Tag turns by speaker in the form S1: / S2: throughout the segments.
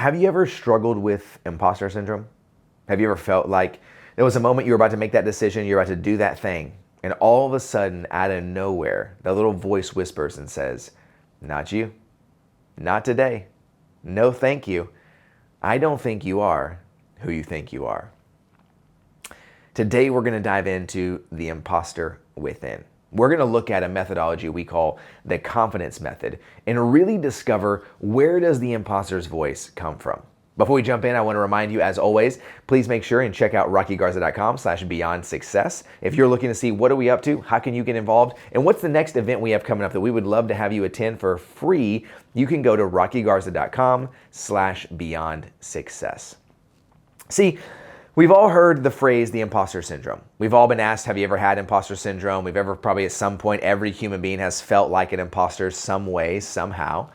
S1: Have you ever struggled with imposter syndrome? Have you ever felt like there was a moment you were about to make that decision, you're about to do that thing, and all of a sudden, out of nowhere, that little voice whispers and says, not you, not today, no thank you, I don't think you are who you think you are. Today, we're going to dive into the imposter within. We're going to look at a methodology we call the confidence method and really discover, where does the imposter's voice come from? Before we jump in, I want to remind you, as always, please make sure and check out rockygarza.com/beyond success. If you're looking to see what are we up to, how can you get involved, and what's the next event we have coming up that we would love to have you attend for free, you can go to rockygarza.com/beyond success. See, we've all heard the phrase, the imposter syndrome. We've all been asked, have you ever had imposter syndrome? We've ever, probably at some point, every human being has felt like an imposter some way, somehow.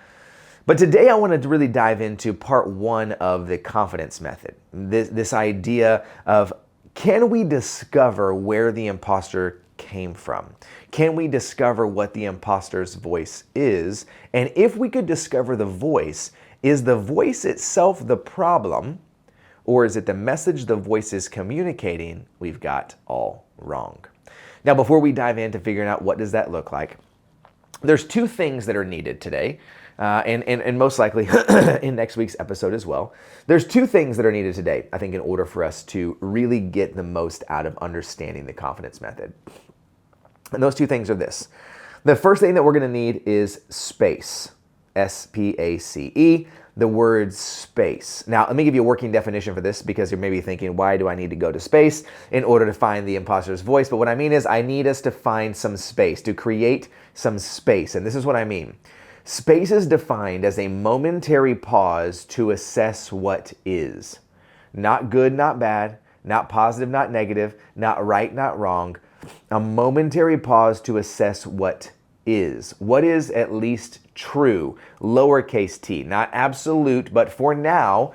S1: But today I want to really dive into part one of the confidence method. This idea of, can we discover where the imposter came from? Can we discover what the imposter's voice is? And if we could discover the voice, is the voice itself the problem? Or is it the message the voice is communicating we've got all wrong? Now, before we dive into figuring out what does that look like, there's two things that are needed today, and most likely in next week's episode as well. There's two things that are needed today, I think, in order for us to really get the most out of understanding the confidence method. And those two things are this. The first thing that we're going to need is space, S-P-A-C-E. The word space. Now, let me give you a working definition for this, because you're maybe thinking, why do I need to go to space in order to find the imposter's voice? But what I mean is, I need us to find some space, to create some space. And this is what I mean. Space is defined as a momentary pause to assess what is. Not good, not bad, not positive, not negative, not right, not wrong. A momentary pause to assess what is. What is at least true, lowercase t, not absolute, but for now,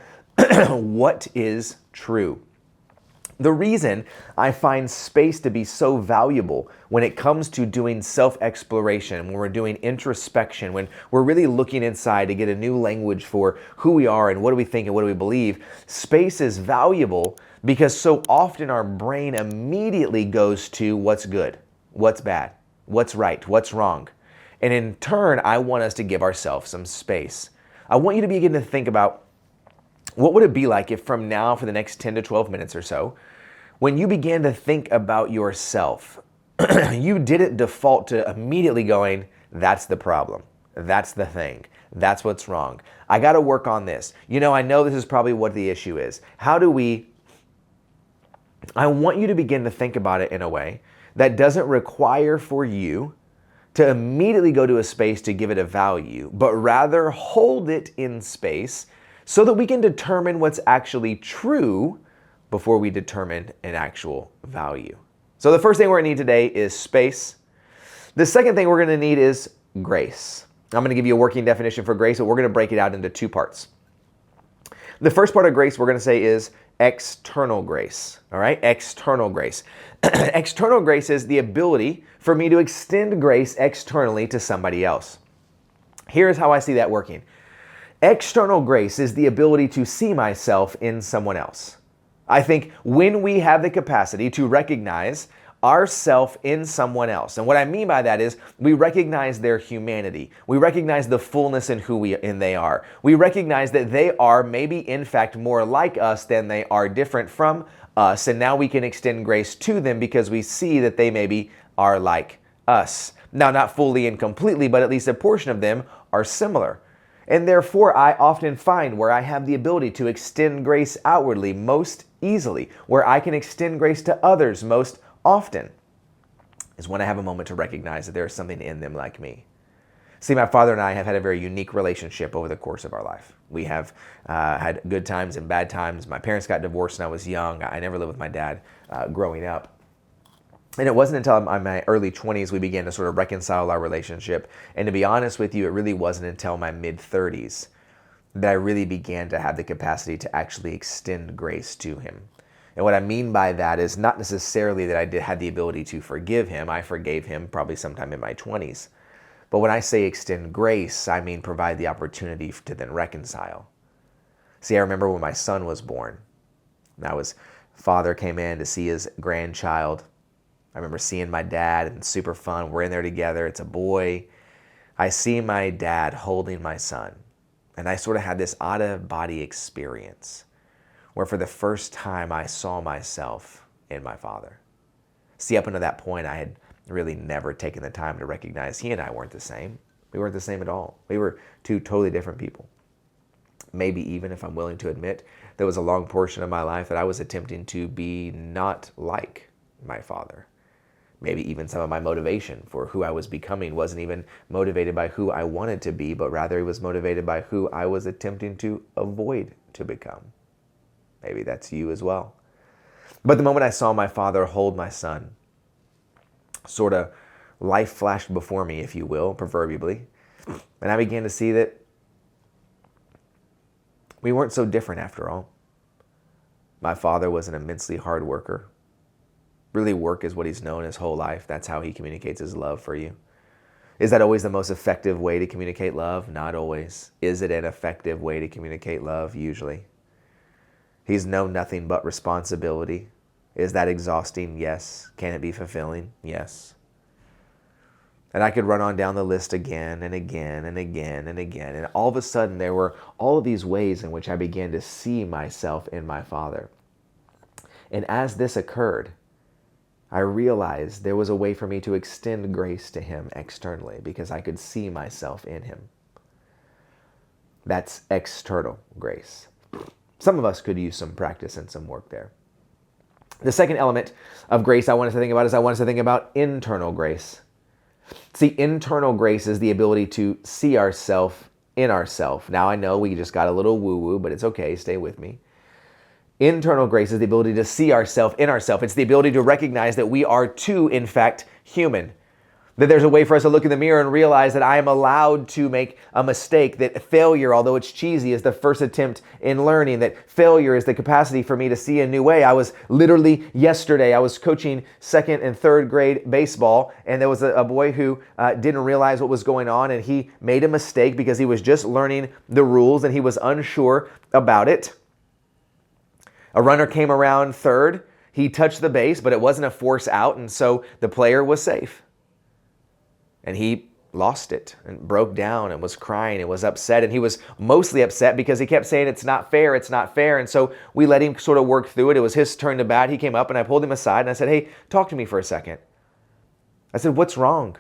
S1: what is true? The reason I find space to be so valuable when it comes to doing self-exploration, when we're doing introspection, when we're really looking inside to get a new language for who we are and what do we think and what do we believe, space is valuable because so often our brain immediately goes to what's good, what's bad, what's right, what's wrong. And in turn, I want us to give ourselves some space. I want you to begin to think about, what would it be like if from now for the next 10 to 12 minutes or so, when you began to think about yourself, you didn't default to immediately going, that's the problem, that's the thing, that's what's wrong. I got to work on this. I know this is probably what the issue is. I want you to begin to think about it in a way that doesn't require for you to immediately go to a space to give it a value, but rather hold it in space so that we can determine what's actually true before we determine an actual value. So the first thing we're gonna need today is space. The second thing we're gonna need is grace. I'm gonna give you a working definition for grace, but we're gonna break it out into two parts. The first part of grace we're gonna say is external grace, all right? External grace. External grace is the ability for me to extend grace externally to somebody else. Here's how I see that working. External grace is the ability to see myself in someone else. I think when we have the capacity to recognize ourself in someone else. And what I mean by that is, we recognize their humanity. We recognize the fullness in who they are. We recognize that they are maybe in fact more like us than they are different from us. And now we can extend grace to them because we see that they maybe are like us. Now, not fully and completely, but at least a portion of them are similar. And therefore, I often find where I have the ability to extend grace outwardly most easily, where I can extend grace to others most often, is when I have a moment to recognize that there is something in them like me. See, my father and I have had a very unique relationship over the course of our life. We have had good times and bad times. My parents got divorced when I was young. I never lived with my dad growing up. And it wasn't until my early 20s we began to sort of reconcile our relationship. And to be honest with you, it really wasn't until my mid-30s that I really began to have the capacity to actually extend grace to him. And what I mean by that is not necessarily that I had the ability to forgive him. I forgave him probably sometime in my 20s. But when I say extend grace, I mean provide the opportunity to then reconcile. See, I remember when my son was born. Father came in to see his grandchild. I remember seeing my dad, and super fun. We're in there together. It's a boy. I see my dad holding my son, and I sort of had this out-of-body experience where for the first time I saw myself in my father. See, up until that point, I had really never taken the time to recognize he and I weren't the same. We weren't the same at all. We were two totally different people. Maybe even, if I'm willing to admit, there was a long portion of my life that I was attempting to be not like my father. Maybe even some of my motivation for who I was becoming wasn't even motivated by who I wanted to be, but rather it was motivated by who I was attempting to avoid to become. Maybe that's you as well. But the moment I saw my father hold my son, sort of life flashed before me, if you will, proverbially, and I began to see that we weren't so different after all. My father was an immensely hard worker. Really, work is what he's known his whole life. That's how he communicates his love for you. Is that always the most effective way to communicate love? Not always. Is it an effective way to communicate love? Usually. He's known nothing but responsibility. Is that exhausting? Yes. Can it be fulfilling? Yes. And I could run on down the list again and again and again and again. And all of a sudden, there were all of these ways in which I began to see myself in my father. And as this occurred, I realized there was a way for me to extend grace to him externally because I could see myself in him. That's external grace. Some of us could use some practice and some work there. The second element of grace I want us to think about is I want us to think about internal grace. See, internal grace is the ability to see ourselves in ourselves. Now, I know we just got a little woo-woo, but it's okay. Stay with me. Internal grace is the ability to see ourselves in ourselves. It's the ability to recognize that we are too, in fact, human. That there's a way for us to look in the mirror and realize that I am allowed to make a mistake, that failure, although it's cheesy, is the first attempt in learning, that failure is the capacity for me to see a new way. I was literally yesterday, I was coaching second and third grade baseball, and there was a boy who didn't realize what was going on, and he made a mistake because he was just learning the rules and he was unsure about it. A runner came around third. He touched the base, but it wasn't a force out, and so the player was safe. And he lost it and broke down and was crying and was upset. And he was mostly upset because he kept saying, it's not fair, it's not fair. And so we let him sort of work through it. It was his turn to bat. He came up and I pulled him aside and I said, hey, talk to me for a second. I said, what's wrong?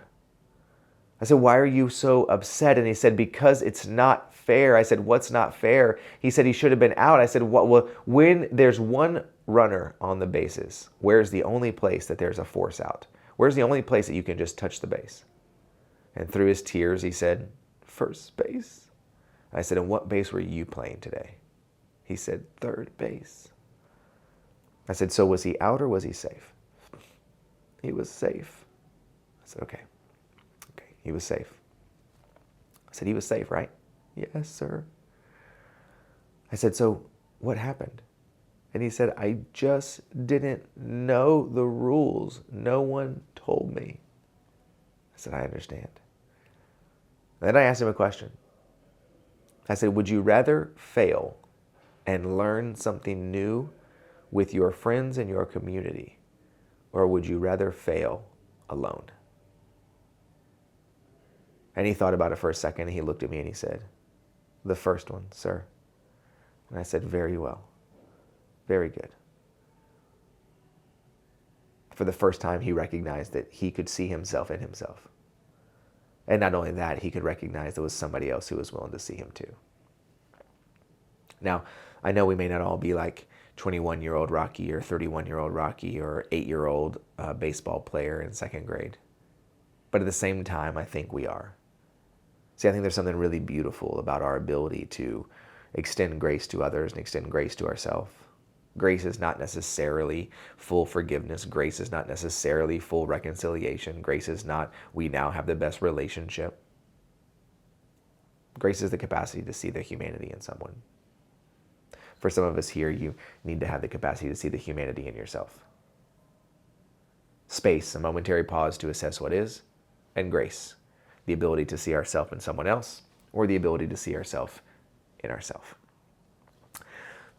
S1: I said, why are you so upset? And he said, because it's not fair. I said, what's not fair? He said he should have been out. I said, well, when there's one runner on the bases, where's the only place that there's a force out? Where's the only place that you can just touch the base? And through his tears, he said, first base. I said, and what base were you playing today? He said, third base. I said, so was he out or was he safe? He was safe. I said, okay, he was safe. I said, he was safe, right? Yes, sir. I said, so what happened? And he said, I just didn't know the rules. No one told me. I said, I understand. Then I asked him a question. I said, would you rather fail and learn something new with your friends and your community, or would you rather fail alone? And he thought about it for a second, and he looked at me and he said, the first one, sir. And I said, very well. Very good. For the first time, he recognized that he could see himself in himself. And not only that, he could recognize there was somebody else who was willing to see him too. Now, I know we may not all be like 21-year-old Rocky or 31-year-old Rocky or 8-year-old baseball player in second grade. But at the same time, I think we are. See, I think there's something really beautiful about our ability to extend grace to others and extend grace to ourselves. Grace is not necessarily full forgiveness. Grace is not necessarily full reconciliation. Grace is not, we now have the best relationship. Grace is the capacity to see the humanity in someone. For some of us here, you need to have the capacity to see the humanity in yourself. Space, a momentary pause to assess what is, and grace, the ability to see ourselves in someone else, or the ability to see ourselves in ourselves.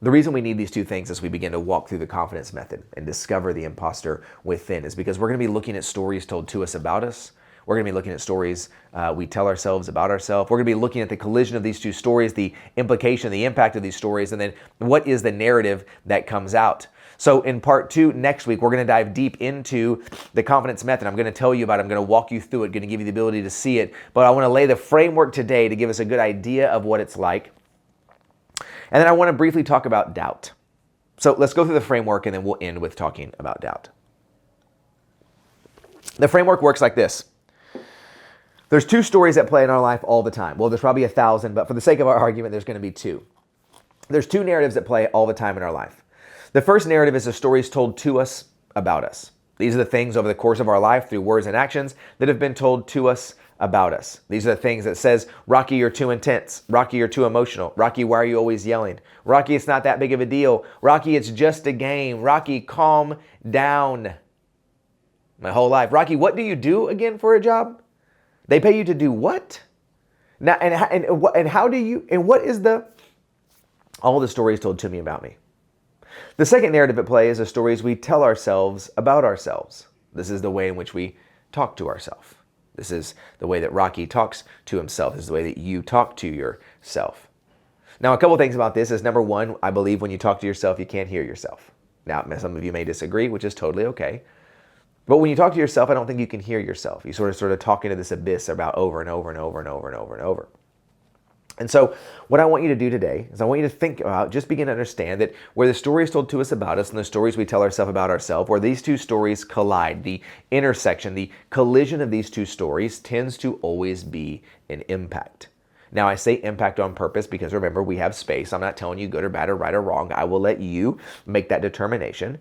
S1: The reason we need these two things as we begin to walk through the confidence method and discover the imposter within is because we're going to be looking at stories told to us about us. We're going to be looking at stories we tell ourselves about ourselves. We're going to be looking at the collision of these two stories, the implication, the impact of these stories, and then what is the narrative that comes out. So in part 2 next week, we're going to dive deep into the confidence method. I'm going to tell you about it. I'm going to walk you through it, going to give you the ability to see it. But I want to lay the framework today to give us a good idea of what it's like. And then I want to briefly talk about doubt. So let's go through the framework and then we'll end with talking about doubt. The framework works like this. There's two stories that play in our life all the time. Well, there's probably 1,000, but for the sake of our argument, there's going to be two. There's two narratives that play all the time in our life. The first narrative is the stories told to us about us. These are the things over the course of our life through words and actions that have been told to us about us. These are the things that says, Rocky, you're too intense. Rocky, you're too emotional. Rocky, why are you always yelling? Rocky, it's not that big of a deal. Rocky, it's just a game. Rocky, calm down. My whole life. Rocky, what do you do again for a job? They pay you to do what? Now, and how do you, and what is all the stories told to me about me? The second narrative at play is the stories we tell ourselves about ourselves. This is the way in which we talk to ourselves. This is the way that Rocky talks to himself. This is the way that you talk to yourself. Now, a couple things about this is, number one, I believe when you talk to yourself, you can't hear yourself. Now, some of you may disagree, which is totally okay. But when you talk to yourself, I don't think you can hear yourself. You sort of talk into this abyss about over and over and over and over and over and over. And so what I want you to do today is I want you to think about, just begin to understand that where the story is told to us about us and the stories we tell ourselves about ourselves, where these two stories collide, the intersection, the collision of these two stories tends to always be an impact. Now, I say impact on purpose because remember, we have space. I'm not telling you good or bad or right or wrong. I will let you make that determination.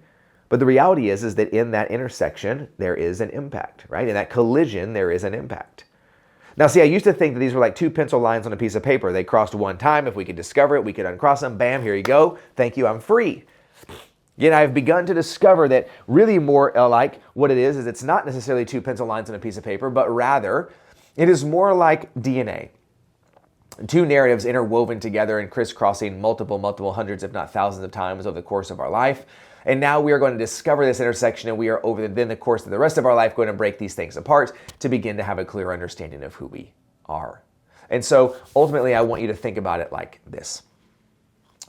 S1: But the reality is that in that intersection, there is an impact, right? In that collision, there is an impact. Now, see, I used to think that these were like two pencil lines on a piece of paper. They crossed one time. If we could discover it, we could uncross them. Bam, here you go. Thank you, I'm free. Yet I've begun to discover that really more like what it is it's not necessarily two pencil lines on a piece of paper, but rather it is more like DNA. Two narratives interwoven together and crisscrossing multiple hundreds, if not thousands of times over the course of our life. And now we are going to discover this intersection, and we are over then the course of the rest of our life going to break these things apart to begin to have a clear understanding of who we are. And so ultimately, I want you to think about it like this.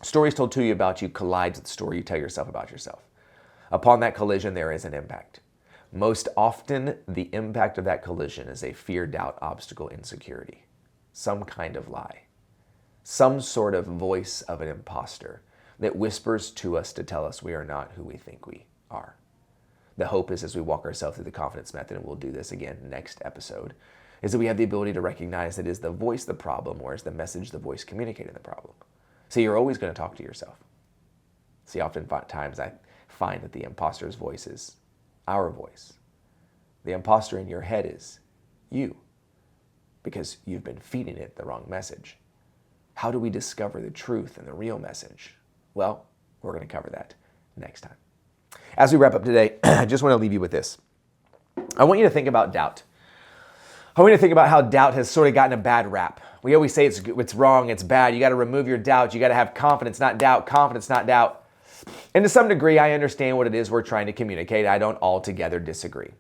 S1: Stories told to you about you collides with the story you tell yourself about yourself. Upon that collision, there is an impact. Most often, the impact of that collision is a fear, doubt, obstacle, insecurity, some kind of lie, some sort of voice of an imposter that whispers to us to tell us we are not who we think we are. The hope is as we walk ourselves through the confidence method, and we'll do this again next episode, is that we have the ability to recognize that is the voice the problem, or is the message the voice communicating the problem? So you're always going to talk to yourself. See, oftentimes I find that the imposter's voice is our voice. The imposter in your head is you, because you've been feeding it the wrong message. How do we discover the truth and the real message? Well, we're going to cover that next time. As we wrap up today, I just want to leave you with this. I want you to think about doubt. I want you to think about how doubt has sort of gotten a bad rap. We always say it's wrong, it's bad. You got to remove your doubt. You got to have confidence, not doubt. Confidence, not doubt. And to some degree, I understand what it is we're trying to communicate. I don't altogether disagree.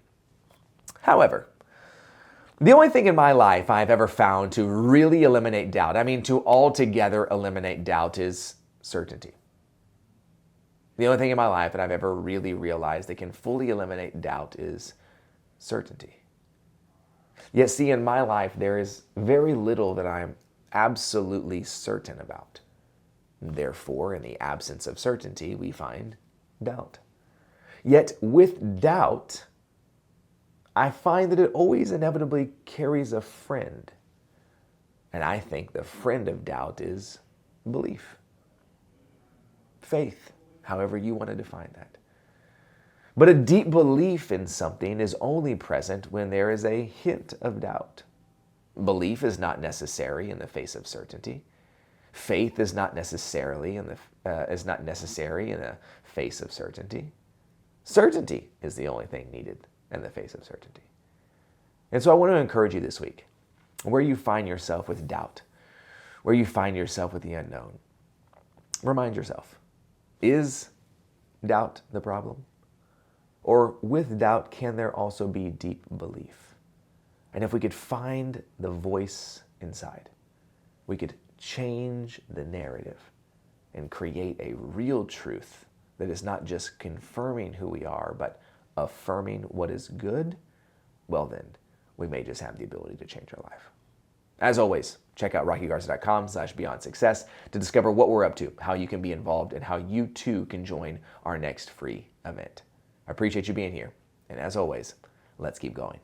S1: However, the only thing in my life I've ever found to really eliminate doubt, to altogether eliminate doubt, is certainty. The only thing in my life that I've ever really realized that can fully eliminate doubt is certainty. Yet see, in my life, there is very little that I'm absolutely certain about. Therefore, in the absence of certainty, we find doubt. Yet with doubt, I find that it always inevitably carries a friend. And I think the friend of doubt is belief. Faith, however you want to define that. But a deep belief in something is only present when there is a hint of doubt. Belief is not necessary in the face of certainty. Faith is not necessary in the face of certainty. Certainty is the only thing needed in the face of certainty. And so I want to encourage you this week, where you find yourself with doubt, where you find yourself with the unknown, remind yourself, is doubt the problem? Or with doubt, can there also be deep belief? And if we could find the voice inside, we could change the narrative and create a real truth that is not just confirming who we are, but affirming what is good, well then, we may just have the ability to change our life. As always, check out rockygarza.com/beyondsuccess to discover what we're up to, how you can be involved, and how you too can join our next free event. I appreciate you being here, and as always, let's keep going.